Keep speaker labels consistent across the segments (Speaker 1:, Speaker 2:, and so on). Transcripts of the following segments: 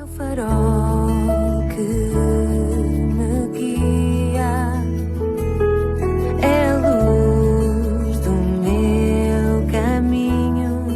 Speaker 1: Teu farol que me guia é a luz do meu caminho.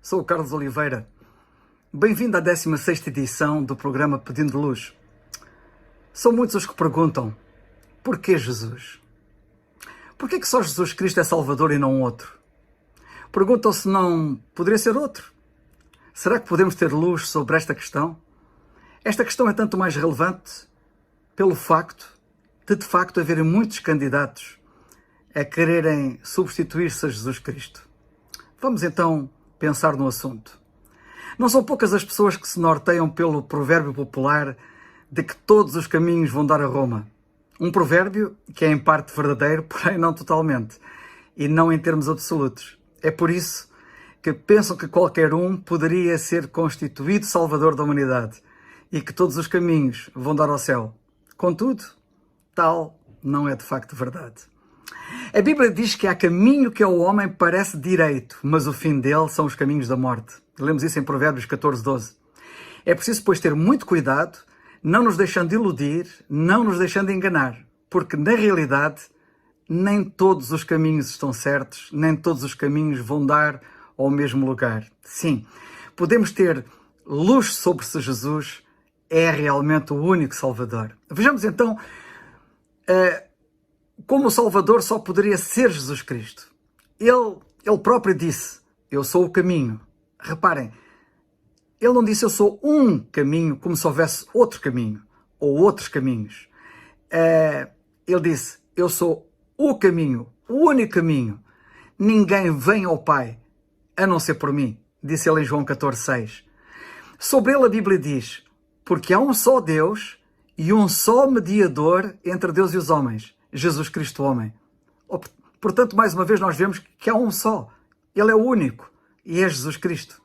Speaker 2: Sou o Carlos Oliveira. Bem-vindo à 16ª edição do programa Pedindo Luz. São muitos os que perguntam: porquê Jesus? Porquê que só Jesus Cristo é Salvador e não outro? Perguntam se não poderia ser outro. Será que podemos ter luz sobre esta questão? Esta questão é tanto mais relevante pelo facto de facto haverem muitos candidatos a quererem substituir-se a Jesus Cristo. Vamos então pensar no assunto. Não são poucas as pessoas que se norteiam pelo provérbio popular de que todos os caminhos vão dar a Roma. Um provérbio que é em parte verdadeiro, porém não totalmente, e não em termos absolutos. É por isso que pensam que qualquer um poderia ser constituído Salvador da humanidade e que todos os caminhos vão dar ao céu. Contudo, tal não é de facto verdade. A Bíblia diz que há caminho que ao homem parece direito, mas o fim dele são os caminhos da morte. Lemos isso em Provérbios 14:12. É preciso, pois, ter muito cuidado, não nos deixando iludir, não nos deixando enganar, porque, na realidade, nem todos os caminhos estão certos, nem todos os caminhos vão dar ao mesmo lugar. Sim, podemos ter luz sobre se Jesus é realmente o único Salvador. Vejamos então como o Salvador só poderia ser Jesus Cristo. Ele próprio disse: eu sou o caminho. Reparem, ele não disse eu sou um caminho, como se houvesse outro caminho, ou outros caminhos. Ele disse, eu sou o caminho, o único caminho. Ninguém vem ao Pai, a não ser por mim, disse ele em João 14:6. Sobre ele a Bíblia diz, porque há um só Deus e um só mediador entre Deus e os homens, Jesus Cristo homem. Portanto, mais uma vez nós vemos que há um só. Ele é o único e é Jesus Cristo.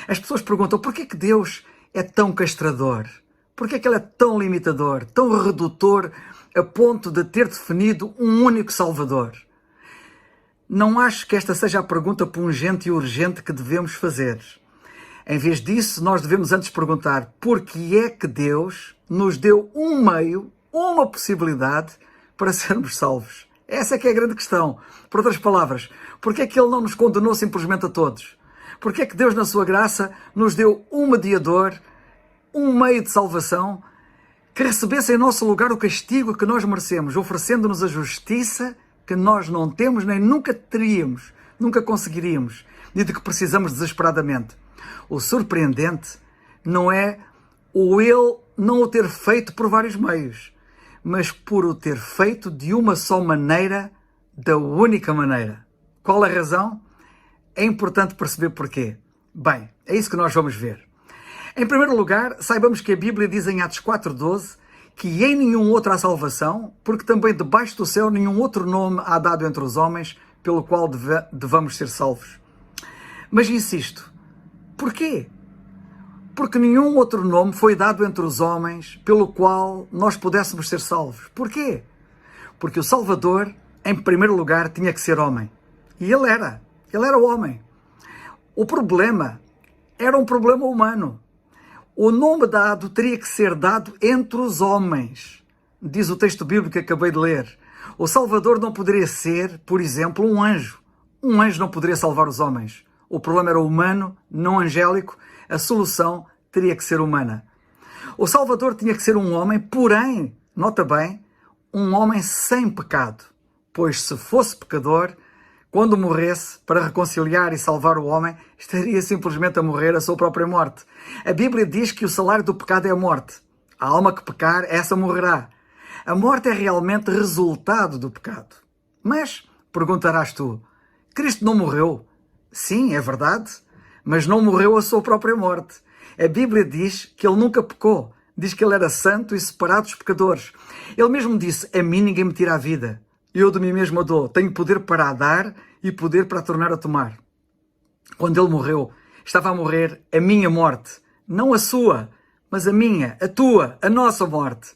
Speaker 2: As pessoas perguntam, porquê que Deus é tão castrador? Porquê que Ele é tão limitador, tão redutor, a ponto de ter definido um único Salvador? Não acho que esta seja a pergunta pungente e urgente que devemos fazer. Em vez disso, nós devemos antes perguntar, por que é que Deus nos deu um meio, uma possibilidade para sermos salvos? Essa é que é a grande questão. Por outras palavras, porquê é que Ele não nos condenou simplesmente a todos? Porquê é que Deus, na sua graça, nos deu um mediador, um meio de salvação, que recebesse em nosso lugar o castigo que nós merecemos, oferecendo-nos a justiça que nós não temos nem nunca teríamos, nunca conseguiríamos, e de que precisamos desesperadamente? O surpreendente não é Ele não o ter feito por vários meios, mas por o ter feito de uma só maneira, da única maneira. Qual a razão? É importante perceber porquê. Bem, é isso que nós vamos ver. Em primeiro lugar, saibamos que a Bíblia diz em Atos 4:12 que em nenhum outro há salvação, porque também debaixo do céu nenhum outro nome há dado entre os homens pelo qual devamos ser salvos. Mas insisto, porquê? Porque nenhum outro nome foi dado entre os homens pelo qual nós pudéssemos ser salvos. Porquê? Porque o Salvador, em primeiro lugar, tinha que ser homem. E Ele era homem. O problema era um problema humano. O nome dado teria que ser dado entre os homens. Diz o texto bíblico que acabei de ler. O Salvador não poderia ser, por exemplo, um anjo. Um anjo não poderia salvar os homens. O problema era humano, não angélico. A solução teria que ser humana. O Salvador tinha que ser um homem, porém, nota bem, um homem sem pecado. Pois se fosse pecador, quando morresse para reconciliar e salvar o homem, estaria simplesmente a morrer a sua própria morte. A Bíblia diz que o salário do pecado é a morte. A alma que pecar, essa morrerá. A morte é realmente resultado do pecado. Mas, perguntarás tu, Cristo não morreu? Sim, é verdade, mas não morreu a sua própria morte. A Bíblia diz que Ele nunca pecou. Diz que Ele era santo e separado dos pecadores. Ele mesmo disse, a mim ninguém me tira a vida. Eu de mim mesmo a dou. Tenho poder para a dar e poder para a tornar a tomar. Quando Ele morreu, estava a morrer a minha morte. Não a sua, mas a minha, a tua, a nossa morte.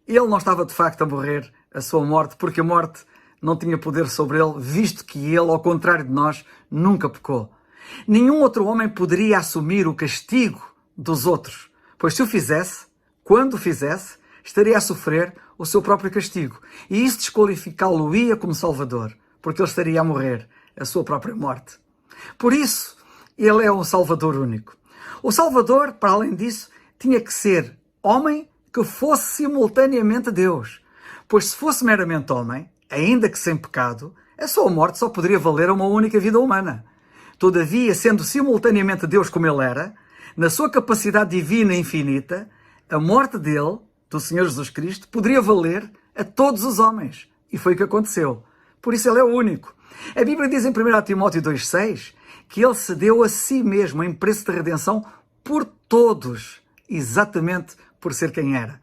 Speaker 2: Ele não estava de facto a morrer a sua morte, porque a morte não tinha poder sobre ele, visto que ele, ao contrário de nós, nunca pecou. Nenhum outro homem poderia assumir o castigo dos outros, pois se o fizesse, quando o fizesse, estaria a sofrer o seu próprio castigo. E isso desqualificá-lo-ia como Salvador, porque ele estaria a morrer a sua própria morte. Por isso, ele é um Salvador único. O Salvador, para além disso, tinha que ser homem que fosse simultaneamente Deus. Pois se fosse meramente homem, ainda que sem pecado, a sua morte só poderia valer a uma única vida humana. Todavia, sendo simultaneamente Deus como ele era, na sua capacidade divina e infinita, a morte dele, do Senhor Jesus Cristo, poderia valer a todos os homens. E foi o que aconteceu. Por isso ele é o único. A Bíblia diz em 1 Timóteo 2,6 que ele se deu a si mesmo em preço de redenção por todos, exatamente por ser quem era.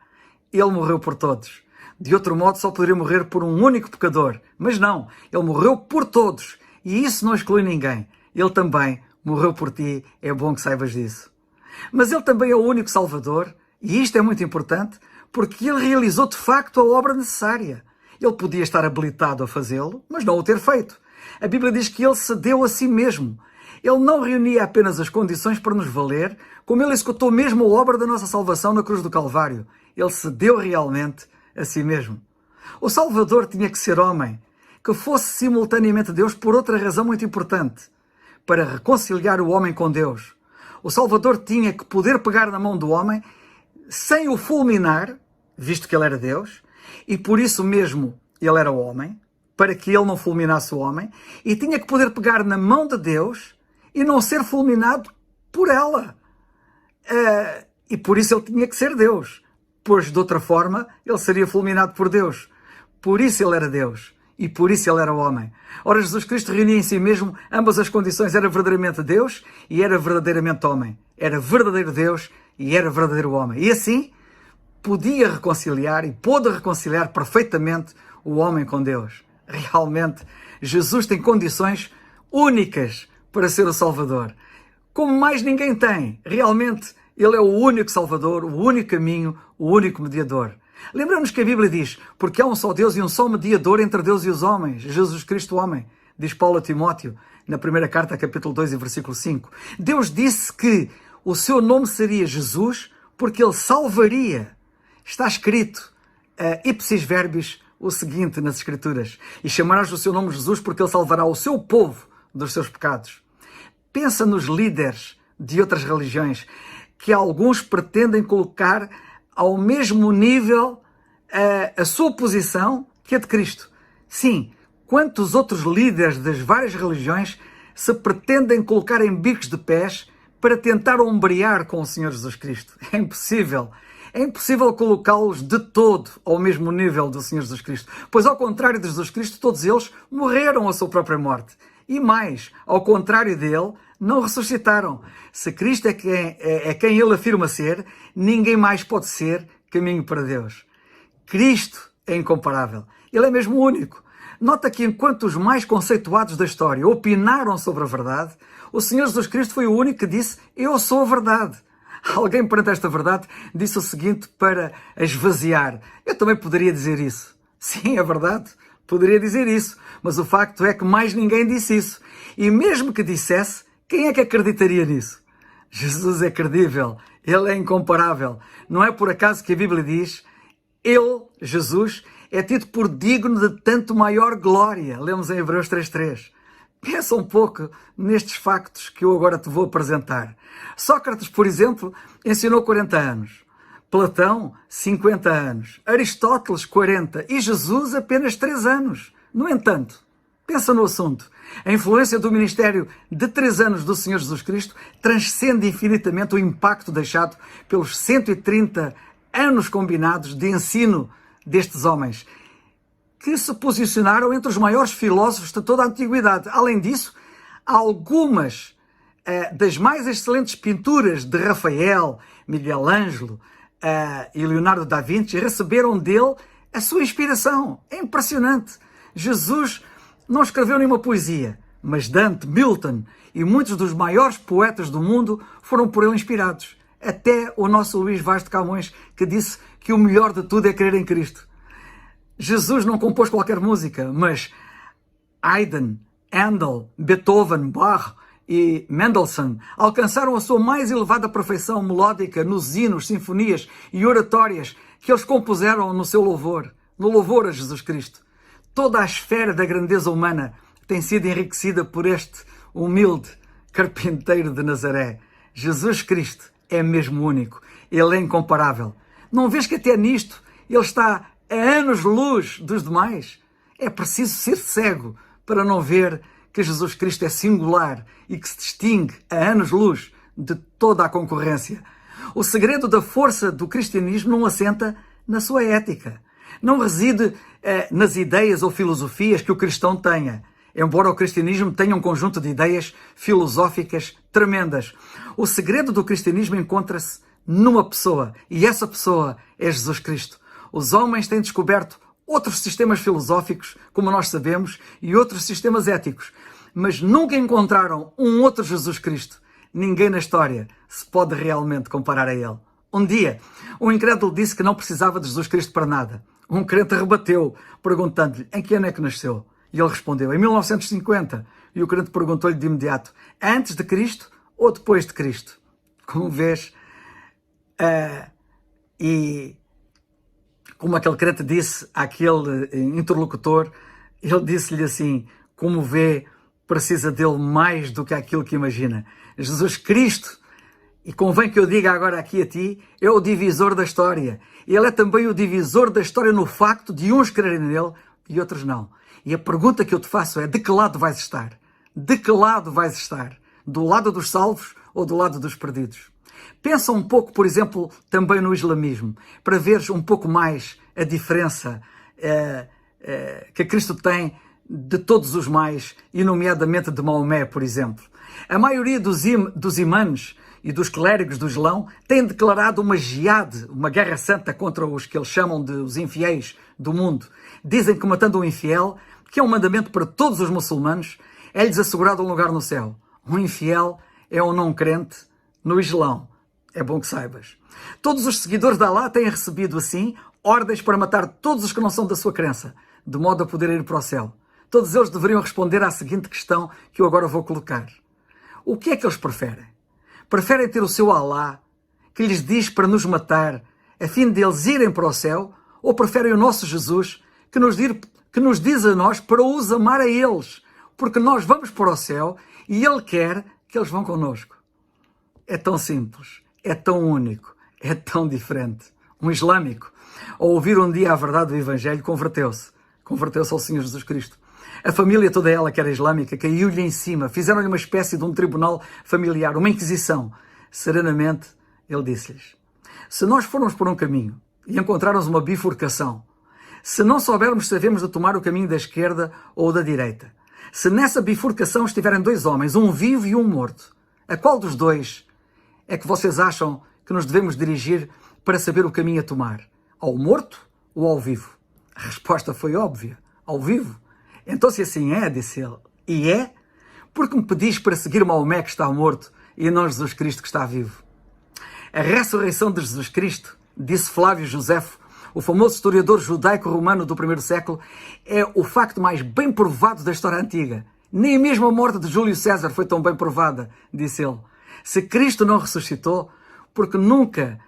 Speaker 2: Ele morreu por todos. De outro modo, só poderia morrer por um único pecador. Mas não, ele morreu por todos. E isso não exclui ninguém. Ele também morreu por ti, é bom que saibas disso. Mas ele também é o único Salvador, e isto é muito importante, porque ele realizou de facto a obra necessária. Ele podia estar habilitado a fazê-lo, mas não o ter feito. A Bíblia diz que ele se deu a si mesmo. Ele não reunia apenas as condições para nos valer, como ele executou mesmo a obra da nossa salvação na cruz do Calvário. Ele se deu realmente a si mesmo. O Salvador tinha que ser homem, que fosse simultaneamente Deus por outra razão muito importante, para reconciliar o homem com Deus. O Salvador tinha que poder pegar na mão do homem sem o fulminar, visto que ele era Deus, e por isso mesmo ele era o homem, para que ele não fulminasse o homem, e tinha que poder pegar na mão de Deus e não ser fulminado por ela. E por isso ele tinha que ser Deus, pois de outra forma ele seria fulminado por Deus. Por isso ele era Deus e por isso ele era o homem. Ora, Jesus Cristo reunia em si mesmo ambas as condições, era verdadeiramente Deus e era verdadeiramente homem. Era verdadeiro Deus e era verdadeiro homem. E assim podia reconciliar e pôde reconciliar perfeitamente o homem com Deus. Realmente, Jesus tem condições únicas para ser o Salvador. Como mais ninguém tem. Realmente, ele é o único Salvador, o único caminho, o único mediador. Lembramos que a Bíblia diz, porque há um só Deus e um só mediador entre Deus e os homens, Jesus Cristo, homem, diz Paulo a Timóteo, na primeira carta, capítulo 2 e versículo 5. Deus disse que o seu nome seria Jesus, porque ele salvaria. Está escrito, ipsis verbis, o seguinte nas Escrituras, e chamarás o seu nome Jesus, porque ele salvará o seu povo dos seus pecados. Pensa nos líderes de outras religiões, que alguns pretendem colocar ao mesmo nível a sua posição que a de Cristo. Sim, quantos outros líderes das várias religiões se pretendem colocar em bicos de pés para tentar ombrear com o Senhor Jesus Cristo? É impossível. É impossível colocá-los de todo ao mesmo nível do Senhor Jesus Cristo. Pois ao contrário de Jesus Cristo, todos eles morreram a sua própria morte. E mais, ao contrário dele, não ressuscitaram. Se Cristo é quem ele afirma ser, ninguém mais pode ser caminho para Deus. Cristo é incomparável. Ele é mesmo único. Nota que enquanto os mais conceituados da história opinaram sobre a verdade, o Senhor Jesus Cristo foi o único que disse, eu sou a verdade. Alguém perante esta verdade disse o seguinte para a esvaziar. Eu também poderia dizer isso. Sim, é verdade. Poderia dizer isso. Mas o facto é que mais ninguém disse isso. E mesmo que dissesse, quem é que acreditaria nisso? Jesus é credível. Ele é incomparável. Não é por acaso que a Bíblia diz, ele, Jesus, é tido por digno de tanto maior glória. Lemos em Hebreus 3:3. Pensa um pouco nestes factos que eu agora te vou apresentar. Sócrates, por exemplo, ensinou 40 anos. Platão, 50 anos. Aristóteles, 40. E Jesus, apenas 3 anos. No entanto, pensa no assunto. A influência do ministério de 3 anos do Senhor Jesus Cristo transcende infinitamente o impacto deixado pelos 130 anos combinados de ensino destes homens, que se posicionaram entre os maiores filósofos de toda a antiguidade. Além disso, algumas das mais excelentes pinturas de Rafael, Miguel Ângelo e Leonardo da Vinci receberam dele a sua inspiração. É impressionante. Jesus não escreveu nenhuma poesia, mas Dante, Milton e muitos dos maiores poetas do mundo foram por ele inspirados. Até o nosso Luís Vaz de Camões, que disse que o melhor de tudo é crer em Cristo. Jesus não compôs qualquer música, mas Haydn, Handel, Beethoven, Bach e Mendelssohn alcançaram a sua mais elevada perfeição melódica nos hinos, sinfonias e oratórias que eles compuseram no seu louvor, no louvor a Jesus Cristo. Toda a esfera da grandeza humana tem sido enriquecida por este humilde carpinteiro de Nazaré. Jesus Cristo é mesmo único. Ele é incomparável. Não vês que até nisto ele está a anos-luz dos demais? É preciso ser cego para não ver que Jesus Cristo é singular e que se distingue a anos-luz de toda a concorrência. O segredo da força do cristianismo não assenta na sua ética. Não reside nas ideias ou filosofias que o cristão tenha, embora o cristianismo tenha um conjunto de ideias filosóficas tremendas. O segredo do cristianismo encontra-se numa pessoa, e essa pessoa é Jesus Cristo. Os homens têm descoberto outros sistemas filosóficos, como nós sabemos, e outros sistemas éticos, mas nunca encontraram um outro Jesus Cristo. Ninguém na história se pode realmente comparar a ele. Um dia, um incrédulo disse que não precisava de Jesus Cristo para nada. Um crente rebateu, perguntando-lhe em que ano é que nasceu. E ele respondeu, em 1950. E o crente perguntou-lhe de imediato, antes de Cristo ou depois de Cristo? Como vês, e como aquele crente disse àquele interlocutor, ele disse-lhe assim, como vê, precisa dele mais do que aquilo que imagina. Jesus Cristo, e convém que eu diga agora aqui a ti, é o divisor da história. Ele é também o divisor da história no facto de uns crerem nele e outros não. E a pergunta que eu te faço é, de que lado vais estar? De que lado vais estar? Do lado dos salvos ou do lado dos perdidos? Pensa um pouco, por exemplo, também no islamismo, para veres um pouco mais a diferença que Cristo tem de todos os mais, e nomeadamente de Maomé, por exemplo. A maioria dos imãs e dos clérigos do Islão têm declarado uma jihad, uma guerra santa contra os que eles chamam de os infiéis do mundo. Dizem que matando um infiel, que é um mandamento para todos os muçulmanos, é-lhes assegurado um lugar no céu. Um infiel é um não crente no Islão. É bom que saibas. Todos os seguidores de Allah têm recebido, assim, ordens para matar todos os que não são da sua crença, de modo a poder ir para o céu. Todos eles deveriam responder à seguinte questão que eu agora vou colocar. O que é que eles preferem? Preferem ter o seu Allah, que lhes diz para nos matar, a fim de eles irem para o céu, ou preferem o nosso Jesus, que nos diz a nós para os amar a eles, porque nós vamos para o céu e Ele quer que eles vão connosco? É tão simples, é tão único, é tão diferente. Um islâmico, ao ouvir um dia a verdade do Evangelho, converteu-se ao Senhor Jesus Cristo. A família toda ela, que era islâmica, caiu-lhe em cima, fizeram-lhe uma espécie de um tribunal familiar, uma inquisição. Serenamente, ele disse-lhes, se nós formos por um caminho e encontrarmos uma bifurcação, se não soubermos se devemos de tomar o caminho da esquerda ou da direita, se nessa bifurcação estiverem dois homens, um vivo e um morto, a qual dos dois é que vocês acham que nos devemos dirigir para saber o caminho a tomar? Ao morto ou ao vivo? A resposta foi óbvia, ao vivo. Então, se assim é, disse ele, e é, porque me pedis para seguir Maomé que está morto e não Jesus Cristo que está vivo? A ressurreição de Jesus Cristo, disse Flávio Josefo, o famoso historiador judaico-romano do primeiro século, é o facto mais bem provado da história antiga. Nem mesmo a morte de Júlio César foi tão bem provada, disse ele. Se Cristo não ressuscitou, porque nunca,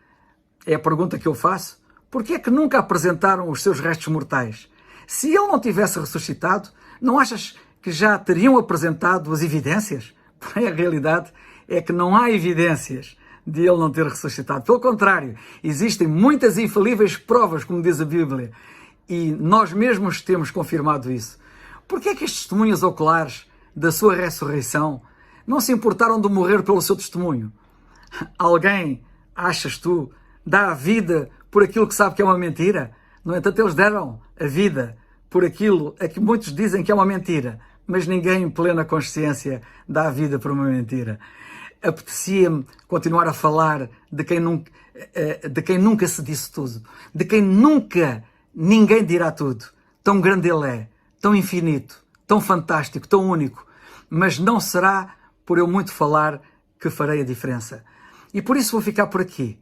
Speaker 2: é a pergunta que eu faço, porque é que nunca apresentaram os seus restos mortais? Se ele não tivesse ressuscitado, não achas que já teriam apresentado as evidências? Porém, a realidade é que não há evidências de ele não ter ressuscitado. Pelo contrário, existem muitas infalíveis provas, como diz a Bíblia, e nós mesmos temos confirmado isso. Por que é que as testemunhas oculares da sua ressurreição não se importaram de morrer pelo seu testemunho? Alguém, achas tu, dá a vida por aquilo que sabe que é uma mentira? No entanto, eles deram a vida por aquilo a que muitos dizem que é uma mentira, mas ninguém em plena consciência dá a vida por uma mentira. Apetecia-me continuar a falar de quem nunca se disse tudo, de quem nunca ninguém dirá tudo. Tão grande ele é, tão infinito, tão fantástico, tão único, mas não será por eu muito falar que farei a diferença. E por isso vou ficar por aqui.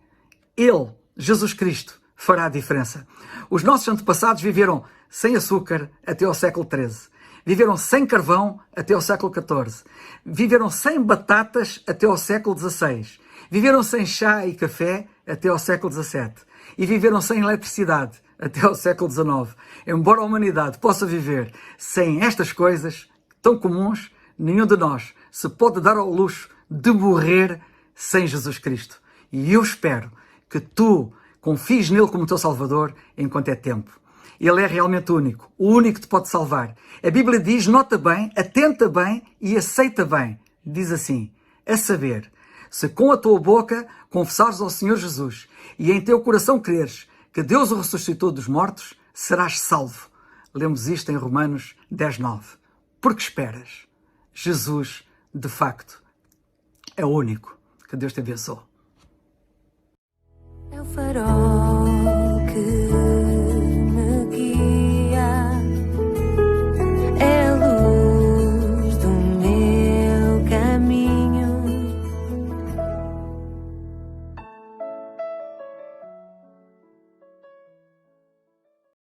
Speaker 2: Ele, Jesus Cristo, fará a diferença. Os nossos antepassados viveram sem açúcar até ao século XIII. Viveram sem carvão até ao século XIV. Viveram sem batatas até ao século XVI. Viveram sem chá e café até ao século XVII. E viveram sem eletricidade até ao século XIX. Embora a humanidade possa viver sem estas coisas tão comuns, nenhum de nós se pode dar ao luxo de morrer sem Jesus Cristo. E eu espero que tu confies nele como teu Salvador enquanto é tempo. Ele é realmente único, o único que te pode salvar. A Bíblia diz, nota bem, atenta bem e aceita bem. Diz assim, a saber, se com a tua boca confessares ao Senhor Jesus e em teu coração creres que Deus o ressuscitou dos mortos, serás salvo. Lemos isto em Romanos 10:9. Porque esperas? Jesus, de facto, é o único. Que Deus te abençoe.
Speaker 1: É o farol